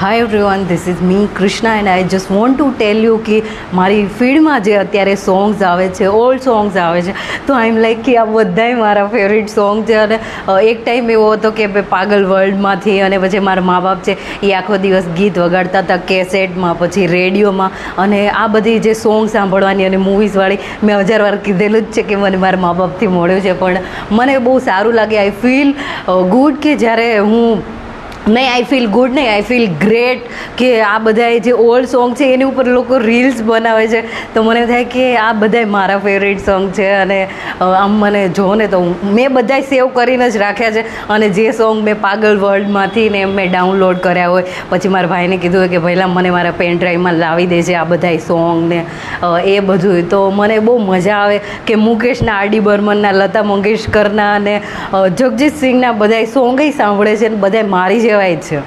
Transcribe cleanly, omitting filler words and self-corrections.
Hi everyone, this is me Krishna and I just want to tell you કે મારી ફીડમાં જે અત્યારે સોંગ્સ આવે છે, ઓલ્ડ સોંગ્સ આવે છે, તો આઈ એમ લાઈક કે આ બધાય મારા ફેવરિટ સોંગ છે. અને એક ટાઈમ એવો હતો કે પાગલ વર્લ્ડમાંથી અને પછી મારા મા બાપ છે એ આખો દિવસ ગીત વગાડતા હતા કેસેટમાં, પછી રેડિયોમાં. અને આ બધી જે સોંગ સાંભળવાની અને મૂવીઝવાળી મેં 1000 વાર કીધેલું જ છે કે મને મારા મા બાપથી મળ્યું છે. પણ મને બહુ સારું લાગે, આઈ ફીલ ગુડ કે જ્યારે હું નહીં આઈ ફીલ ગુડ નહીં, આઈ ફીલ ગ્રેટ કે આ બધાએ જે ઓલ્ડ સોંગ છે એની ઉપર લોકો રીલ્સ બનાવે છે. તો મને થાય કે આ બધાય મારા ફેવરિટ સોંગ છે. અને આમ મને જો ને તો મેં બધાય સેવ કરીને જ રાખ્યા છે. અને જે સોંગ મેં પાગલ વર્લ્ડમાંથી ને મેં ડાઉનલોડ કર્યા હોય, પછી મારા ભાઈને કીધું હોય કે પહેલાં મને મારા પેન ડ્રાઈવમાં લાવી દેજે આ બધાય સોંગ ને એ બધું. તો મને બહુ મજા આવે કે મુકેશના, આર ડી બર્મનના, લતા મંગેશકરના અને જગજીત સિંહના બધાય સોંગય સાંભળે છે ને બધાય મારી જેવાય જ છે.